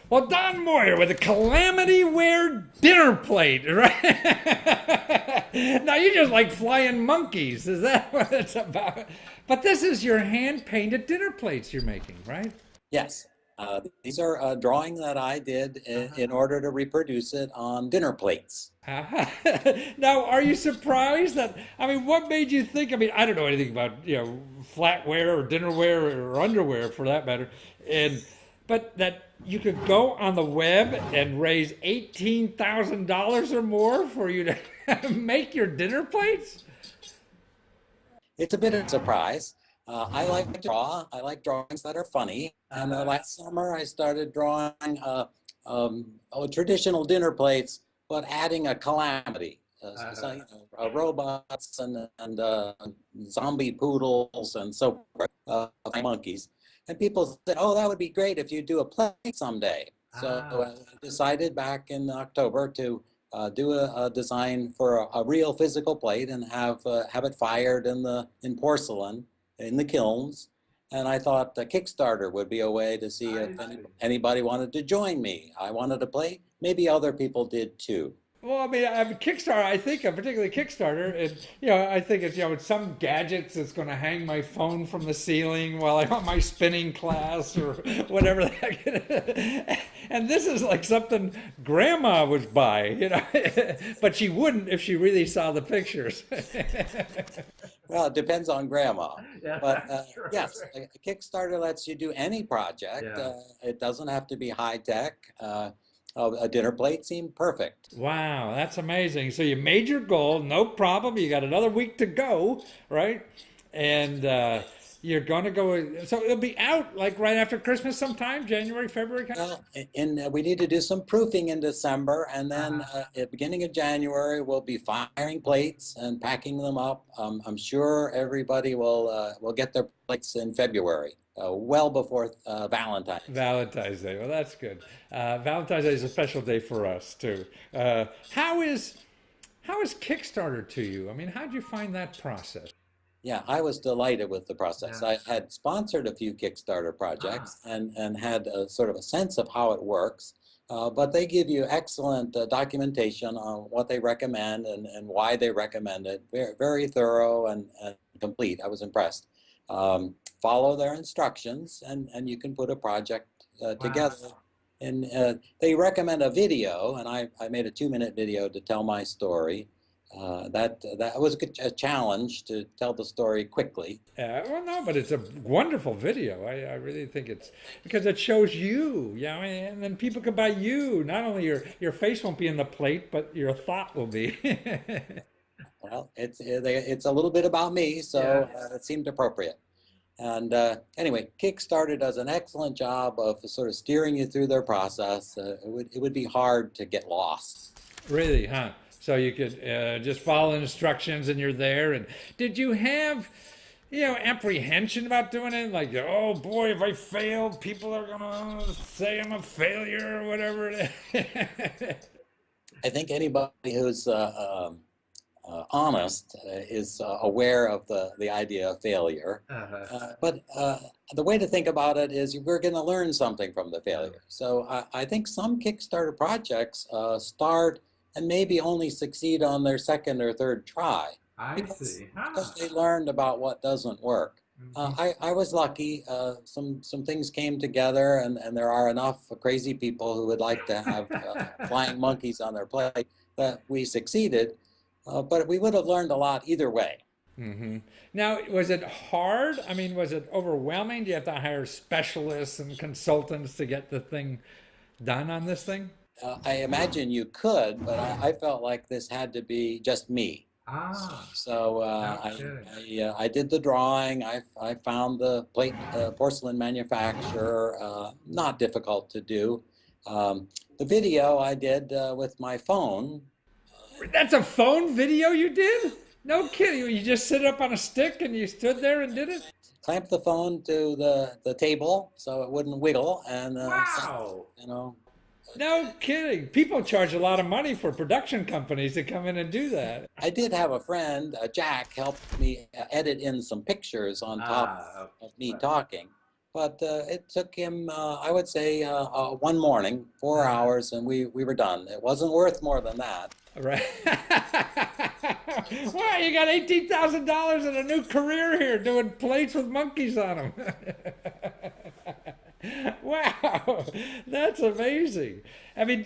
Well, Don Moyer with a Calamity Ware dinner plate, right? Now you just like flying monkeys. Is that what it's about? But this is your hand painted dinner plates you're making, right? Yes, these are a drawing that I did in order to reproduce it on dinner plates. Now, are you surprised that? I mean, what made you think? I mean, I don't know anything about flatware or dinnerware or underwear for that matter, and but that you could go on the web and raise $18,000 or more for you to make your dinner plates. It's a bit of a surprise. I like to draw. I like drawings that are funny. And last summer, I started drawing traditional dinner plates, but adding a calamity. Robots and zombie poodles and so forth, monkeys. And people said, "Oh, that would be great if you do a plate someday." So I decided back in October to do a design for a real physical plate and have it fired in porcelain in the kilns. And I thought the Kickstarter would be a way to see if anybody wanted to join me. I wanted to play. Maybe other people did too. Well, I mean, Kickstarter. I think, particularly Kickstarter, I think it's some gadgets that's going to hang my phone from the ceiling while I'm on my spinning class or whatever the heck. And this is like something Grandma would buy. But she wouldn't if she really saw the pictures. Well, it depends on grandma. Yeah, But sure. yes, a Kickstarter lets you do any project. Yeah. It doesn't have to be high tech. A dinner plate seemed perfect. Wow, that's amazing. So you made your goal, no problem. You got another week to go, right? And you're going to go. So it'll be out like right after Christmas sometime, January, February kind Well, we need to do some proofing in December, and then of? at the beginning of January, we'll be firing plates and packing them up. I'm sure everybody will get their plates in February, well before Valentine's. Valentine's Day. Well, that's good. Valentine's Day is a special day for us too. Uh, how is how is Kickstarter to you? I mean, how did you find that process? Yeah, I was delighted with the process. Yeah. I had sponsored a few Kickstarter Ah, projects and had a sort of a sense of how it works. But they give you excellent documentation on what they recommend and why they recommend it. Very, very thorough and complete. I was impressed. Follow their instructions and you can put a project wow. together. And they recommend a video, and I made a 2-minute video to tell my story. That was a challenge to tell the story quickly. Well, no, but it's a wonderful video. I really think it's because it shows you, and then people can buy you. Not only your face won't be in the plate, but your thought will be. Well, it's a little bit about me, Yeah. so it seemed appropriate. And anyway, Kickstarter does an excellent job of sort of steering you through their process. It would be hard to get lost. Really, huh? So you could just follow instructions and you're there. And did you have, apprehension about doing it? Like, oh boy, if I fail, people are gonna say I'm a failure or whatever it is. I think anybody who's honest is aware of the idea of failure. But the way to think about it is we're going to learn something from the failure. So I think some Kickstarter projects start and maybe only succeed on their second or third try I because, see. because they learned about what doesn't work. Mhm. I was lucky. Some things came together, and there are enough crazy people who would like to have flying monkeys on their plate that we succeeded. But we would have learned a lot either way. Hmm. Now, was it hard? I mean, was it overwhelming? Do you have to hire specialists and consultants to get the thing done on this thing? I imagine you could, but I felt like this had to be just me. Ah, So no kidding. I did the drawing. I found the plate porcelain manufacturer. Not difficult to do. The video I did with my phone. That's a phone video you did? No kidding. You just sit up on a stick and you stood there and did it? Clamped the phone to the table so it wouldn't wiggle, and Wow. you know. No kidding. People charge a lot of money for production companies to come in and do that. I did have a friend, Jack, help me edit in some pictures on top Ah, of me talking. but it took him, I would say, one morning, 4 hours, and we were done. It wasn't worth more than that. Right. Wow, you got $18,000 and a new career here doing plates with monkeys on them. Wow, that's amazing. I mean,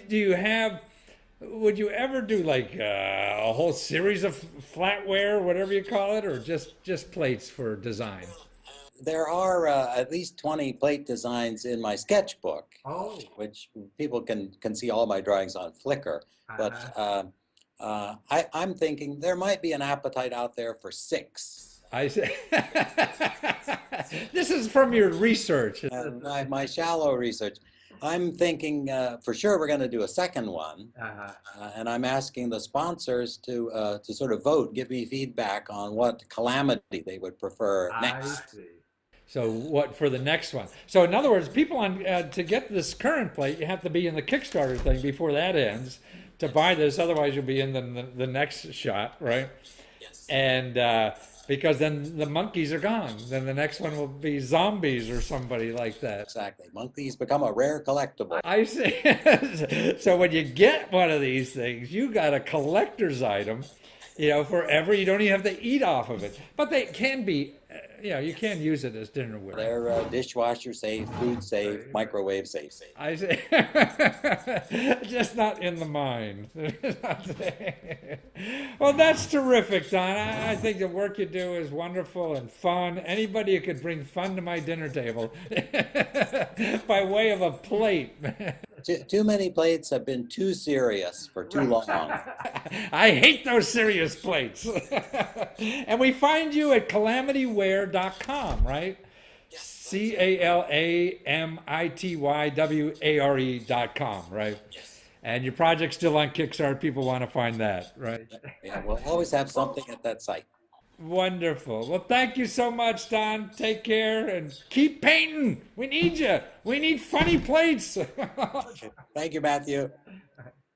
would you ever do like a whole series of flatware, whatever you call it, or just plates for design? There are at least 20 plate designs in my sketchbook, Oh. which people can see all my drawings on Flickr. But I'm thinking there might be an appetite out there for 6. I see. This is from your research. My shallow research. I'm thinking for sure we're going to do a second one, and I'm asking the sponsors to sort of vote, give me feedback on what calamity they would prefer next. I see. So what for the next one? So in other words, people to get this current plate, you have to be in the Kickstarter thing before that ends to buy this. Otherwise, you'll be in the next shot, right? Yes. And because then the monkeys are gone. Then the next one will be zombies or somebody like that. Exactly. Monkeys become a rare collectible. I see. So when you get one of these things, you got a collector's item, forever. You don't even have to eat off of it. But they can be, you can use it as dinnerware. They're dishwasher safe, food safe, microwave safe. I see. Just not in the mind. Well, that's terrific, Don. I think the work you do is wonderful and fun. Anybody who could bring fun to my dinner table by way of a plate. Too many plates have been too serious for too long. I hate those serious plates. And we find you at calamityware.com, right? CALAMITYWARE.com, right? And your project's still on Kickstarter. People want to find that, right? Yeah, we'll always have something at that site. Wonderful. Well, thank you so much, Don. Take care and keep painting. We need you. We need funny plates. Thank you, Matthew.